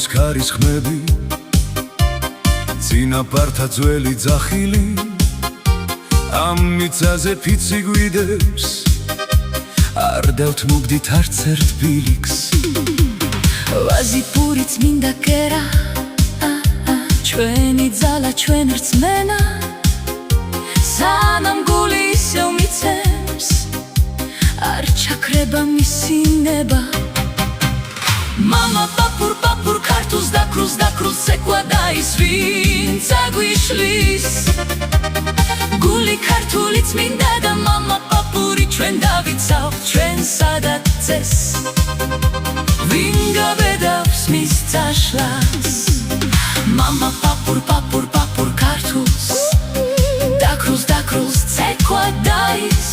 ჭამის ქარის ხმები წინაპართა ძველი ძახილი ამ მიწაზე ფიცი გვიდებს არ დავთ მოგდით არც ერთ ბილიქს ვაზი პურიც მინდა კერა ჩვენი ძალა ჩვენ რწმენა სანამ გული ისევ მიცემს არ ჩაქრება მისი ნება მამა პაპურ ქართულს დაკრულს ცეკვა დაის ვინც აგვიშლის გული ქართულიც მინდა და მამა პაპური ჩვენ დავიცავ ჩვენ სადაც წეს ვინ გაბედავს მის წაშლას მამა პაპურ ქართულს დაკრულს ცეკვა დაის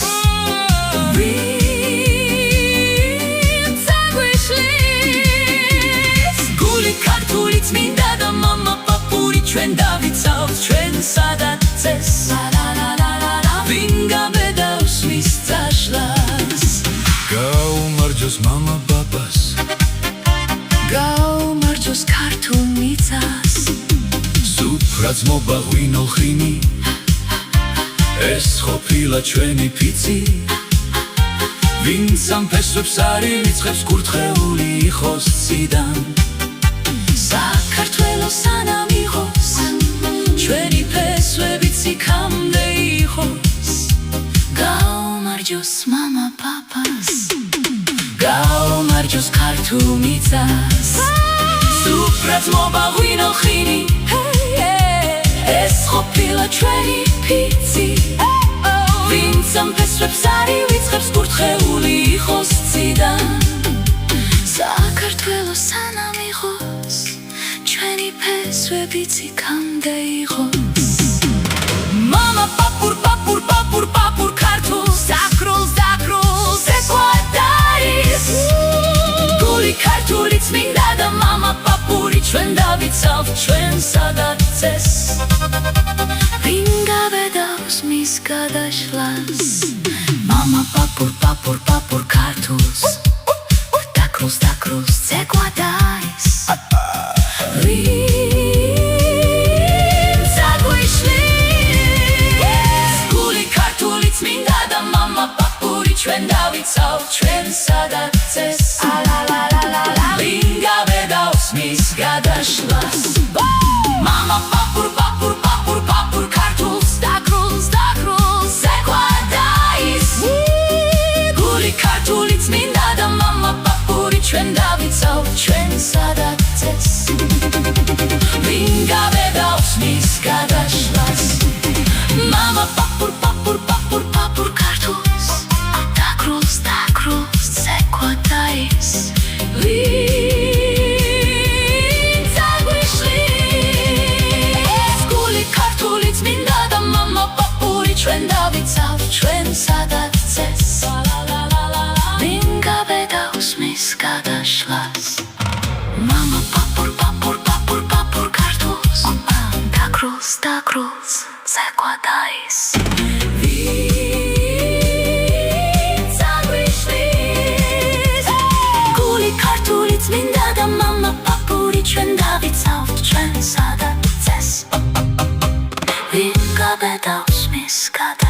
ვინც აგვიშლის გული ქართულიც მინდა და მამა პაპური ჩვენ დავიცავ ჩვენ სადაც წეს ვინ გაბედავს მის წაშლას გაუმარჯოს მამა პაპას გაუმარჯოს ქართულ მიწას სუფრაც მობაღვინო ხინი ეს ყოფილა ჩვენი ფიცი ვინც ამ ფესვებს არ ირიცხებს კურთხეული იყოს ციდან საქართველოს სანამ იყოს ჩვენი ფესვებიც იქამდე იყოს გაუმარჯოს მამა პაპას გაუმარჯოს ქართულ მიწას სუფრაც მობაღვინო ხინი ეს ყოფილა ჩვენი ფიცი ვინც ამ ფესვებს არ ირიცხებს კურთხეული იყოს ციდან საქართველოს სანამ იყოს ჩვენი ფესვებიც იქამდე იყოს მამა პაპურ ქართულს დაკრულს ცეკვა დაის გული ქართულიც მინდა და მამა პაპური ჩვენ დავიცავ ჩვენ სადაც წეს ვინ გაბედავს მის გადაშლას მამა პაპურ ქართულს დაკრულს ცეკვა დაის ვინც აგვიშლის გული ქართულიც მინდა და მამა პაპური ჩვენ დავიცავ ჩვენ სადაც წეს ვინ გაბედავს მის გადაშლას მამა პაპურ ქართულს დაკრულს ცეკვა დაის გული ქართულიც მინდა და მამა პაპური ჩვენ დავიცავ ჩვენ სადაც წეს ვინ გაბედავს მის გადაშლას მამა პაპურ ქართულს დაკრულს ცეკვა დაის ვინც აგვიშლის გული ქართულიც მინდა და მამა პაპური ჩვენ დავიცავ ჩვენ სადაც წეს ვინ გაბედავს მის გადაშლას მამა პაპურ ქართულს დაკრულს ცეკვა დაის ვინც აგვიშლის გული ქართულიც მინდა და მამა პაპური ჩვენ დავიცავ ჩვენ სადაც წეს ვინ გაბედავს მის გადაშლას